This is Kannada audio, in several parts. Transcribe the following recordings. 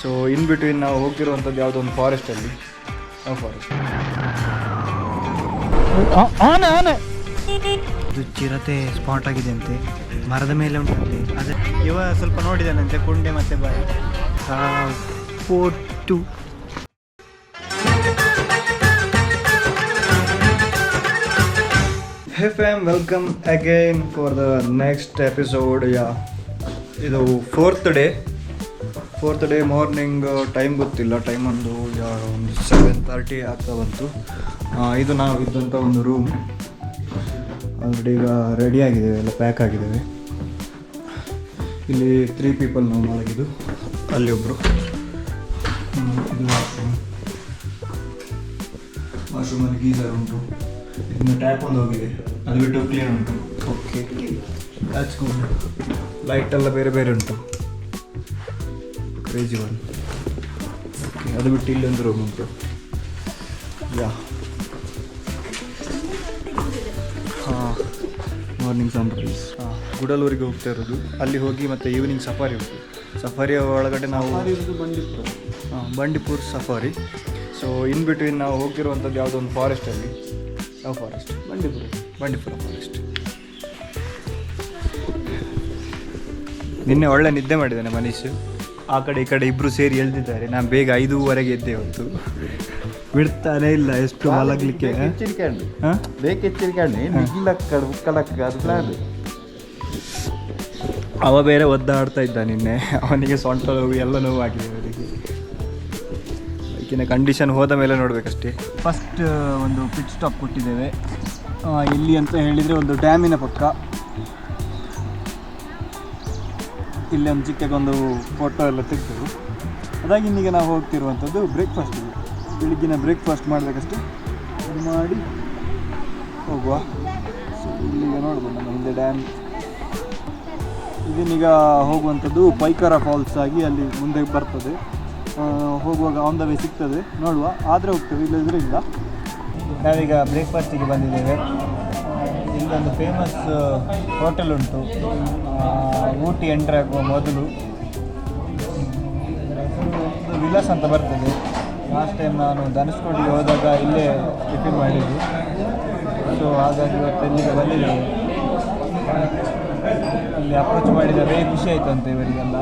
ಸೊ ಇನ್ ಬಿಟ್ವೀನ್ ನಾವು ಹೋಗ್ತಿರುವಂಥದ್ದು ಯಾವುದೋ ಒಂದು ಫಾರೆಸ್ಟಲ್ಲಿ. ಯಾವ ಫಾರೆಸ್ಟ್? ಆನೆ ಇದು ಚಿರತೆ ಸ್ಪಾಟ್ ಆಗಿದೆ ಅಂತೆ, ಮರದ ಮೇಲೆ ಉಂಟಂತೆ. ಅದೇ ಇವ ಸ್ವಲ್ಪ ನೋಡಿದಾನಂತೆ, ಕುಂಡೆ ಮತ್ತು ಬಾಯಿ. ಫೋಟು hey fam, welcome again for the next episode. ಇದು ಫೋರ್ತ್ ಡೇ ಮಾರ್ನಿಂಗ್. ಟೈಮ್ ಗೊತ್ತಿಲ್ಲ, ಟೈಮ್ ಒಂದು 7:30 ಆಗ್ತಾ ಬಂತು. ಇದು ನಾವು ಇದ್ದಂಥ ಒಂದು ರೂಮ್. ಆಲ್ರೆಡಿ ಈಗ ರೆಡಿ ಆಗಿದ್ದೇವೆ, ಎಲ್ಲ ಪ್ಯಾಕ್ ಆಗಿದ್ದೇವೆ. ಇಲ್ಲಿ 3 ಪೀಪಲ್ ನಾವು ಮಲಗಿದ್ದು. ಅಲ್ಲಿ ಒಬ್ಬರು. ಇದು ವಾಶ್ರೂಮಲ್ಲಿ ಗೀಸರ್ ಉಂಟು, ಇನ್ನು ಟ್ಯಾಪ್ ಒಂದು ಹೋಗಿದೆ, ಅದು ಬಿಟ್ಟು ಕ್ಲೀನ್ ಉಂಟು. Okay, that's good. ಲೈಟ್ ಎಲ್ಲ ಬೇರೆ ಬೇರೆ ಉಂಟು, ಕ್ರೇಜಿ ಒನ್. ಓಕೆ, ಅದು ಬಿಟ್ಟು ಇಲ್ಲೊಂದು ರೂಮ್ ಉಂಟು. Morning Sunrise. ಗುಡಲೂರಿಗೆ ಹೋಗ್ತಾ ಇರೋದು. ಅಲ್ಲಿ ಹೋಗಿ ಮತ್ತು ಈವ್ನಿಂಗ್ ಸಫಾರಿ ಉಂಟು. ಸಫಾರಿಯ ಒಳಗಡೆ ನಾವು Bandipur safari. So in between ನಾವು ಹೋಗ್ತಿರುವಂಥದ್ದು ಯಾವುದೋ ಒಂದು ಫಾರೆಸ್ಟಲ್ಲಿ. ಯಾವ ಫಾರೆಸ್ಟ್? ಬಂಡೀಪುರ ಫಾರೆಸ್ಟ್. ನಿನ್ನೆ ಒಳ್ಳೆ ನಿದ್ದೆ ಮಾಡಿದ್ದಾನೆ ಮನೀಶ್. ಆ ಕಡೆ ಈ ಕಡೆ ಇಬ್ಬರು ಸೇರಿ ಎಳ್ದಿದ್ದಾರೆ. ನಾನು ಬೇಗ 5:30 ಎದ್ದೆ ಹೊತ್ತು. ಬಿಡ್ತಾನೆ ಇಲ್ಲ, ಎಷ್ಟು ಮಲಗಲಿಕ್ಕೆ. ಅವ ಬೇರೆ ಒದ್ದಾಡ್ತಾ ಇದ್ದ ನಿನ್ನೆ. ಅವನಿಗೆ ಸೊಂಟ ನೋವು ಎಲ್ಲ ನೋವಾಗಿದೆ. ಅವರಿಗೆ ಈಗಿನ ಕಂಡೀಷನ್ ಹೋದ ಮೇಲೆ ನೋಡಬೇಕಷ್ಟೇ. ಫಸ್ಟ್ ಒಂದು ಪಿಟ್ ಸ್ಟಾಪ್ ಕೊಟ್ಟಿದ್ದೇವೆ ಇಲ್ಲಿ ಅಂತ ಹೇಳಿದರೆ, ಒಂದು ಡ್ಯಾಮಿನ ಪಕ್ಕ. ಇಲ್ಲಿ ಒಂದು ಚಿಕ್ಕದೊಂದು ಫೋಟೋ ಎಲ್ಲ ತೆಗೆದು ಅದಾಗಿ ಇನ್ನೀಗ ನಾವು ಹೋಗ್ತಿರುವಂಥದ್ದು ಬ್ರೇಕ್ಫಾಸ್ಟಿಗೆ. ಬೆಳಿಗ್ಗಿನ ಬ್ರೇಕ್ಫಾಸ್ಟ್ ಮಾಡಬೇಕಷ್ಟೇ, ಅದು ಮಾಡಿ ಹೋಗುವ. ಸೊ ಇಲ್ಲಿಗ ನೋಡ್ಬೋದು ನಮ್ಮ ಹಿಂದೆ ಡ್ಯಾಮ್. ಇದನ್ನೀಗ ಹೋಗುವಂಥದ್ದು ಪೈಕರ ಫಾಲ್ಸ್ ಆಗಿ ಅಲ್ಲಿ ಮುಂದೆ ಬರ್ತದೆ. ಹೋಗುವಾಗ ಆನ್ ದ ವೇ ಸಿಗ್ತದೆ, ನೋಡುವ. ಆದರೆ ಹೋಗ್ತೇವೆ, ಇಲ್ಲದಿದ್ರೆ ಇಲ್ಲ. ನಾವೀಗ ಬ್ರೇಕ್ಫಾಸ್ಟಿಗೆ ಬಂದಿದ್ದೇವೆ. ಇಲ್ಲೊಂದು ಫೇಮಸ್ ಹೋಟೆಲ್ ಉಂಟು, ಊಟಿ ಎಂಟ್ರ್ ಆಗುವ ಮೊದಲು. ವಿಲಾಸ್ ಅಂತ ಬರ್ತದೆ. ಲಾಸ್ಟ್ ಟೈಮ್ ನಾನು ಧನುಷ್ಕೋಟಿಗೆ ಹೋದಾಗ ಇಲ್ಲೇ ಟಿಫಿನ್ ಮಾಡಿದ್ದು. ಸೊ ಹಾಗಾಗಿ ಇವತ್ತು ಇಲ್ಲಿಗೆ ಬಂದಿದ್ದೇವೆ. ಅಲ್ಲಿ ಅಪ್ರೋಚ್ ಮಾಡಿದ ಬೇಗ ಖುಷಿ ಆಯಿತು ಅಂತ ಇವರಿಗೆಲ್ಲ.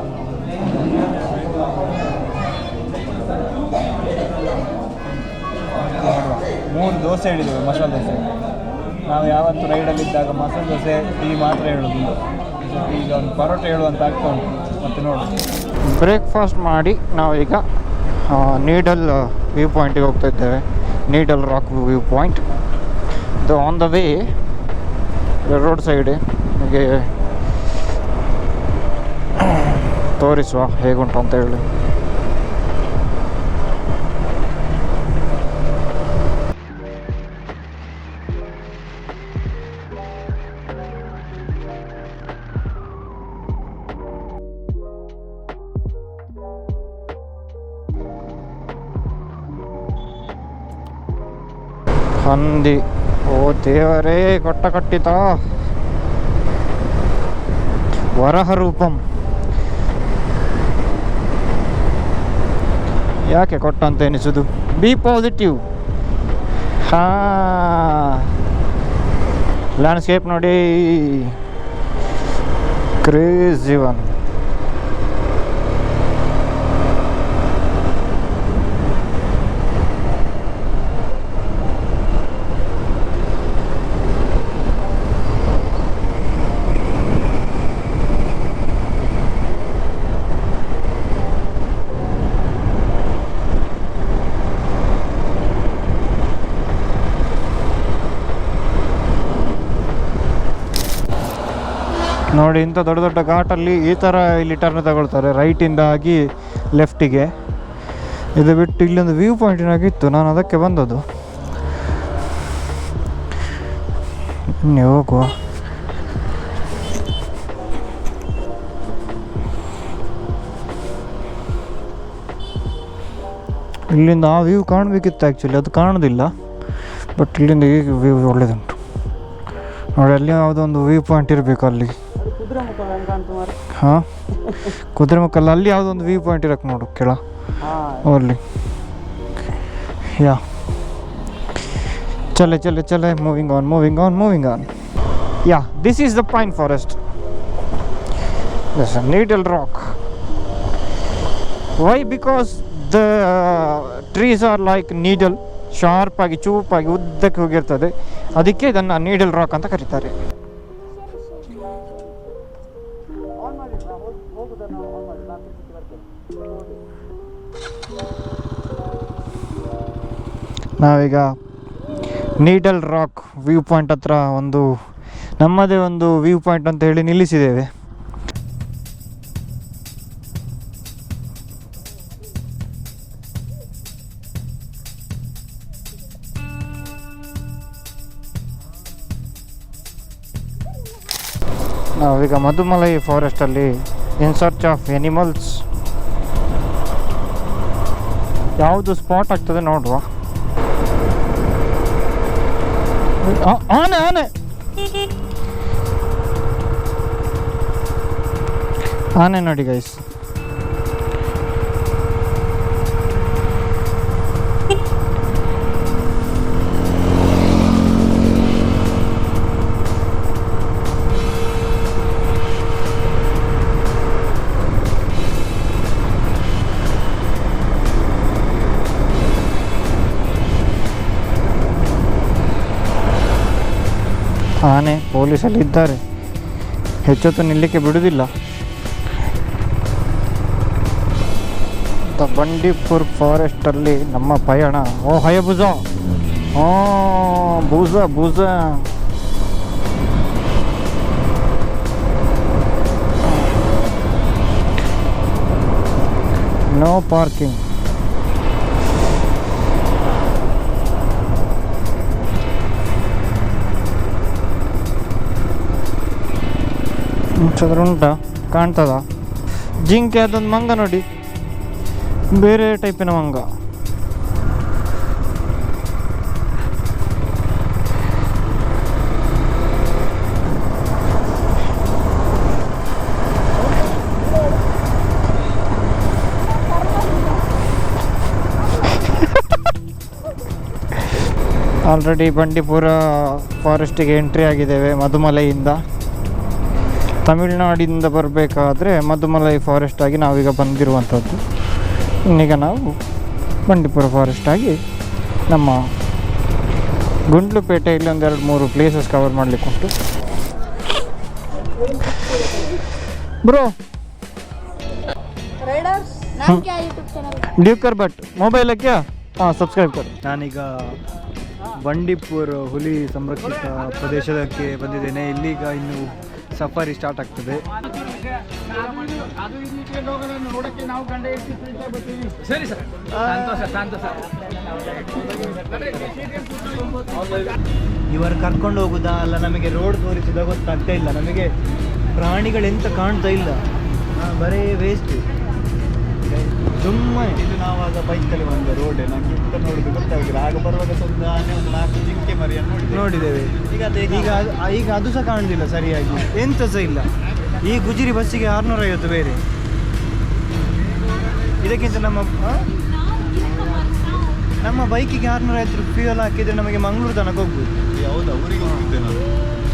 ನೋಡುವ, 3 ದೋಸೆ ಹೇಳಿದ್ದೇವೆ, ಮಸಾಲೆ ದೋಸೆ. ನಾವು ಯಾವತ್ತು ರೈಡಲ್ಲಿದ್ದಾಗ ಮಸಾಲೆ ದೋಸೆ ಟೀ ಮಾತ್ರ ಹೇಳೋದು. ಈಗ ಒಂದು ಪರೋಟ ಹೇಳುವಂತ ಆಗ್ತಾ ಉಂಟು. ಮತ್ತು ನೋಡಿ, ಬ್ರೇಕ್ಫಾಸ್ಟ್ ಮಾಡಿ ನಾವೀಗ ನೀಡಲ್ ವ್ಯೂ ಪಾಯಿಂಟಿಗೆ ಹೋಗ್ತಾ ಇದ್ದೇವೆ. Needle rock view point. ಇದು on the way road side. ನಿಮಗೆ ತೋರಿಸುವ ಹೇಗುಂಟು ಅಂತ ಹೇಳಿ. ಹಂದಿ, ಓ ದೇವರೇ, ಕೊಟ್ಟ ಕಟ್ಟಿತ ವರಹ ರೂಪಂ. ಯಾಕೆ ಕೊಟ್ಟ ಅಂತ ಎನಿಸುದು? B positive. ಲ್ಯಾಂಡ್ಸ್ಕೇಪ್ ನೋಡಿ, ಕ್ರೇಜಿ ಒನ್. ನೋಡಿ, ಇಂಥ ದೊಡ್ಡ ದೊಡ್ಡ ಘಾಟಲ್ಲಿ ಈ ಥರ ಇಲ್ಲಿ ಟರ್ನ್ ತಗೊಳ್ತಾರೆ, ರೈಟಿಂದ ಆಗಿ ಲೆಫ್ಟಿಗೆ. ಇದು ಬಿಟ್ಟು ಇಲ್ಲೊಂದು ವ್ಯೂ ಪಾಯಿಂಟಿನಾಗಿತ್ತು, ನಾನು ಅದಕ್ಕೆ ಬಂದದ್ದು. ನೀವು ಹೋಗುವ. ಇಲ್ಲಿಂದ ಆ ವ್ಯೂ ಕಾಣಬೇಕಿತ್ತು ಆ್ಯಕ್ಚುಲಿ, ಅದು ಕಾಣೋದಿಲ್ಲ. ಬಟ್ ಇಲ್ಲಿಂದ ಈ ವ್ಯೂ ಒಳ್ಳೆಯದುಂಟು ನೋಡಿ. ಅಲ್ಲಿ ಯಾವುದೋ ಒಂದು ವ್ಯೂ ಪಾಯಿಂಟ್ ಇರಬೇಕು ಅಲ್ಲಿ. ಹಾಂ ಕುದುರೆಮುಖಲ್ಲ ಅಲ್ಲಿ ಯಾವುದೊಂದು ವ್ಯೂ ಪಾಯಿಂಟ್ ಇರಕ್ಕೆ ನೋಡು ಕೆಳ ಅಲ್ಲಿ ಯಾ ಚಲೆ ಚಲೆ ಚಲೆ moving on moving on moving on yeah this is the pine forest this needle rock why because the trees are like needle ಶಾರ್ಪಾಗಿ ಚೂಪಾಗಿ ಉದ್ದಕ್ಕೆ ಹೋಗಿರ್ತದೆ ಅದಕ್ಕೆ ಇದನ್ನು ನೀಡಲ್ ರಾಕ್ ಅಂತ ಕರೀತಾರೆ ನಾವೀಗ ನೀಡಲ್ ರಾಕ್ ವ್ಯೂ ಪಾಯಿಂಟ್ ಹತ್ರ ಒಂದು ನಮ್ಮದೇ ಒಂದು ವ್ಯೂ ಪಾಯಿಂಟ್ ಅಂತ ಹೇಳಿ ನಿಲ್ಲಿಸಿದ್ದೇವೆ ನಾವೀಗ ಮಧುಮಲೈ ಫಾರೆಸ್ಟಲ್ಲಿ ಇನ್ ಸರ್ಚ್ ಆಫ್ ಎನಿಮಲ್ಸ್ ಯಾವುದು ಸ್ಪಾಟ್ ಆಗ್ತದೆ ನೋಡುವ ಆನೆ ಆನೆ ಆನೆ ನೋಡಿ ಗೈಸ್ ಆನೆ ಪೊಲೀಸಲ್ಲಿ ಇದ್ದಾರೆ ಹೆಚ್ಚೊತ್ತು ನಿಲ್ಲಕ್ಕೆ ಬಿಡುವುದಿಲ್ಲ ಬಂಡೀಪುರ್ ಫಾರೆಸ್ಟಲ್ಲಿ ನಮ್ಮ ಪಯಣ ಓ ಹಯಬುಜ ಓ ಬೂಜ ಬೂಜ ನೋ ಪಾರ್ಕಿಂಗ್ ಚದ್ರ ಉಂಟಾ ಕಾಣ್ತದ ಜಿಂಕೆ ಅದೊಂದು ಮಂಗ ನೋಡಿ ಬೇರೆ ಟೈಪಿನ ಮಂಗ ಆಲ್ರೆಡಿ ಬಂಡೀಪುರ ಫಾರೆಸ್ಟಿಗೆ ಎಂಟ್ರಿ ಆಗಿದ್ದೇವೆ ಮಧುಮಲೈಯಿಂದ ತಮಿಳುನಾಡಿಂದ ಬರಬೇಕಾದ್ರೆ ಮಧುಮಲೈ ಫಾರೆಸ್ಟ್ ಆಗಿ ನಾವೀಗ ಬಂದಿರುವಂಥದ್ದು ಇನ್ನೀಗ ನಾವು ಬಂಡೀಪುರ ಫಾರೆಸ್ಟ್ ಆಗಿ ನಮ್ಮ ಗುಂಡ್ಲುಪೇಟೆಯಲ್ಲಿ ಒಂದೆರಡು ಮೂರು ಪ್ಲೇಸಸ್ ಕವರ್ ಮಾಡಲಿಕ್ಕೆ ಉಂಟು ಬ್ರೋ ಡ್ಯೂಕರ್ ಬಟ್ ಮೊಬೈಲ್ ಕ್ಯಾ ಹಾಂ ಸಬ್ಸ್ಕ್ರೈಬ್ ಕರ್ ನಾನೀಗ ಬಂಡೀಪುರ ಹುಲಿ ಸಂರಕ್ಷಿತ ಪ್ರದೇಶಕ್ಕೆ ಬಂದಿದ್ದೇನೆ ಇಲ್ಲಿಗ ಇನ್ನು ಸಫಾರಿ ಸ್ಟಾರ್ಟ್ ಆಗ್ತದೆ ಸರಿ ಸರ್ ಸಂತೋಷ ಇವರು ಕರ್ಕೊಂಡು ಹೋಗುದಾ ಅಲ್ಲ ನಮಗೆ ರೋಡ್ ತೋರಿಸಿದ ಗೊತ್ತಾಗ್ತಾ ಇಲ್ಲ ನಮಗೆ ಪ್ರಾಣಿಗಳೆಂತ ಕಾಣ್ತಾ ಇಲ್ಲ ಬರೀ ವೇಸ್ಟ್ ಸುಮ್ಮನೆ ಇದು ನಾವಾಗ ಬೈಕಲ್ಲಿ ಬಂದ ರೋಡ್ ನನಗೆ ಇಂತ ನೋಡಿದ್ರೆ ಗೊತ್ತಾಗಿಲ್ಲ ಆಗ ಬರುವಾಗ ಸ್ವಲ್ಪ ಆನೆ ಒಂದು 4 ಜಿಂಕೆ ಮರಿಯನ್ನು ನೋಡಿದ್ದೇವೆ ಈಗ ಅದು ಸಹ ಕಾಣುದಿಲ್ಲ ಸರಿಯಾಗಿ ಎಂತ ಸಹ ಇಲ್ಲ ಈ ಗುಜಿರಿ ಬಸ್ಸಿಗೆ 650 ಬೇರೆ ಇದಕ್ಕಿಂತ ನಮ್ಮ ಬೈಕಿಗೆ 650 ಫ್ಯೂಯಲ್ ಹಾಕಿದ್ರೆ ನಮಗೆ ಮಂಗಳೂರು ತನಕ ಹೋಗ್ಬೋದು ಹೌದಾ ಊರಿಗೆ ಹೋಗ್ತೇನೆ ನಾನು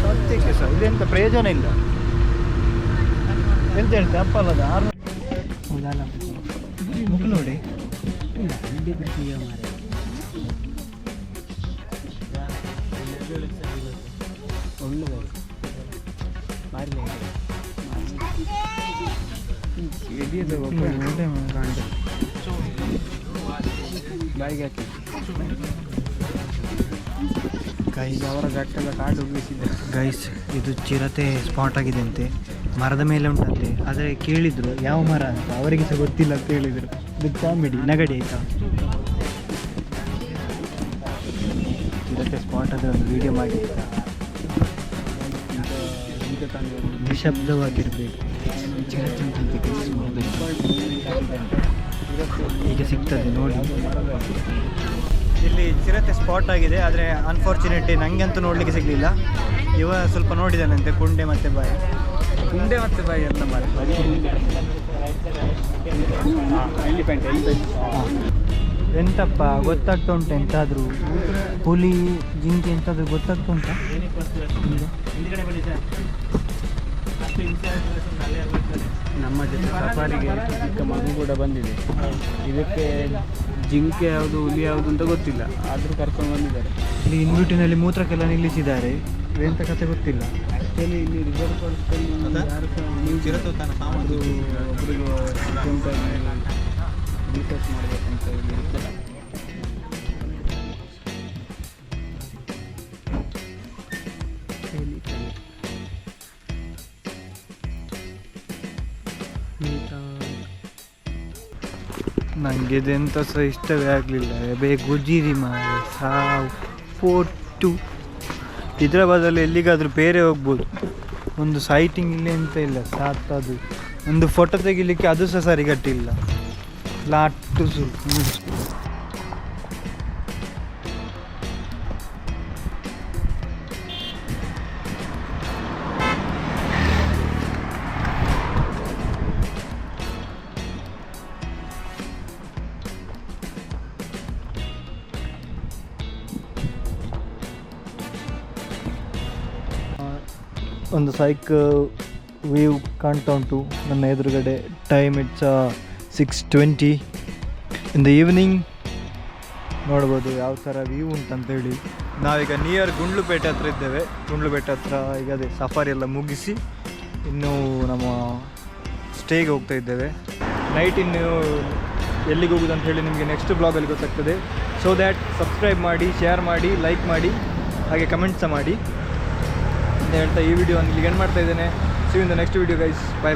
ಸತ್ಯಕ್ಕೆ ಸಹ ಇದೆಂತ ಪ್ರಯೋಜನ ಇಲ್ಲ ಎಂತ ಹೇಳ್ತೆ ಅಪ್ಪಲ್ಲದ 600 ಮುಖ ನೋಡಿ ಬಾಯಿಗೆ ಹಾಕಿ ಗೈಸ್ ಅವರ ಗಟ್ಟೆಲ್ಲ ಕಾಡು ಬೀಸಿದೆ ಗೈಸ್ ಇದು ಚಿರತೆ ಸ್ಪಾಟ್ ಆಗಿದೆ ಅಂತೆ ಮರದ ಮೇಲೆ ಉಂಟಂತೆ ಆದರೆ ಕೇಳಿದ್ರು ಯಾವ ಮರ ಅಂತ ಅವರಿಗೆ ಸಹ ಗೊತ್ತಿಲ್ಲ ಅಂತ ಹೇಳಿದರು ಇದು ಕಾಮಿಡಿ ನಗಡಿ ಆಯಿತಾ ಚಿರತೆ ಸ್ಪಾಟ್ ಆದರೆ ಒಂದು ವಿಡಿಯೋ ಮಾಡಿ ನಿಶಬ್ದವಾಗಿರಬೇಕು ಈಗ ಸಿಗ್ತದೆ ನೋಡಿ ಇಲ್ಲಿ ಚಿರತೆ ಸ್ಪಾಟ್ ಆಗಿದೆ ಆದರೆ ಅನ್ಫಾರ್ಚುನೇಟ್ಲಿ ನನಗಂತೂ ನೋಡಲಿಕ್ಕೆ ಸಿಗಲಿಲ್ಲ ಇವ ಸ್ವಲ್ಪ ನೋಡಿದ್ದಾನಂತೆ ಕುಂಡೆ ಮತ್ತು ಬಾಯಿ ಉಂಡೆ ಮತ್ತೆ ಬಾಯಿ ಎಲ್ಲ ಮಾಡಿ ಎಲಿಫೆಂಟ್ ಎಂತಪ್ಪ ಗೊತ್ತಾಗ್ತಾ ಉಂಟು ಎಂತಾದರೂ ಹುಲಿ ಜಿಂಕೆ ಎಂತಾದರೂ ಗೊತ್ತಾಗ್ತಾ ಉಂಟಾ ನಮ್ಮ ಜೊತೆ ಸಫಾರಿಗೆ ಚಿಕ್ಕ ಮಗು ಕೂಡ ಬಂದಿದೆ ಇದಕ್ಕೆ ಜಿಂಕೆ ಯಾವುದು ಹುಲಿ ಯಾವುದು ಅಂತ ಗೊತ್ತಿಲ್ಲ ಆದರೂ ಕರ್ಕೊಂಡು ಬಂದಿದ್ದಾರೆ ಇಲ್ಲಿ ಇನ್ಬಿಟಿನಲ್ಲಿ ಮೂತ್ರಕ್ಕೆಲ್ಲ ನಿಲ್ಲಿಸಿದ್ದಾರೆ ಎಂತ ಕತೆ ಗೊತ್ತಿಲ್ಲ ಆ್ಯಕ್ಚುಲಿ ಇಲ್ಲಿ ರಿಸರ್ವ್ ಫಾರೆಸ್ಟಲ್ಲಿ ಯಾರು ಒಬ್ಬರಿಗೆ ರಿಸರ್ಚ್ ಮಾಡಬೇಕಂತ ಇಲ್ಲಿ ಇರ್ತಲ್ಲ ನನಗೆ ಇದೆಂತ ಸಹ ಇಷ್ಟವೇ ಆಗಲಿಲ್ಲ ಗುಜಿರಿ ಮಾರೆ ಸಾವು ಫೋಟು ಇದರ ಬದಲು ಎಲ್ಲಿಗಾದರೂ ಬೇರೆ ಹೋಗ್ಬೋದು ಒಂದು ಸೈಟಿಂಗ್ ಇಲ್ಲ ಅಂತ ಇಲ್ಲ ಸಾತದು ಒಂದು ಫೋಟೋ ತೆಗಿಲಿಕ್ಕೆ ಅದು ಸಹ ಸರಿಗಟ್ಟಿಲ್ಲ ಲಾಟು ಒಂದು ಸೈಕ್ ವ್ಯೂ ಕಾಣ್ತಾ ಉಂಟು ನನ್ನ ಎದುರುಗಡೆ time it's 6:20 in the evening ನೋಡ್ಬೋದು ಯಾವ ಥರ ವ್ಯೂ ಉಂಟಂತೇಳಿ ನಾವೀಗ ನಿಯರ್ ಗುಂಡ್ಲುಪೇಟೆ ಹತ್ರ ಇದ್ದೇವೆ ಗುಂಡ್ಲುಪೇಟೆ ಹತ್ರ ಈಗ ಅದೇ ಸಫಾರಿ ಎಲ್ಲ ಮುಗಿಸಿ ಇನ್ನೂ ನಮ್ಮ ಸ್ಟೇಗೆ ಹೋಗ್ತಾ ಇದ್ದೇವೆ ನೈಟ್ ಇನ್ನು ಎಲ್ಲಿಗೆ ಹೋಗೋದು ಅಂತ ಹೇಳಿ ನಿಮಗೆ ನೆಕ್ಸ್ಟ್ ಬ್ಲಾಗಲ್ಲಿ ಗೊತ್ತಾಗ್ತದೆ ಸೊ ದ್ಯಾಟ್ ಸಬ್ಸ್ಕ್ರೈಬ್ ಮಾಡಿ ಶೇರ್ ಮಾಡಿ ಲೈಕ್ ಮಾಡಿ ಹಾಗೆ ಕಮೆಂಟ್ ಸಹ ಮಾಡಿ ಅಂತ ಹೇಳ್ತಾ ಈ ವಿಡಿಯೋ ಇಲ್ಲಿಗೆ ಎಂಡ್ ಮಾಡ್ತಾ ಇದ್ದೇನೆ see you in the next video guys by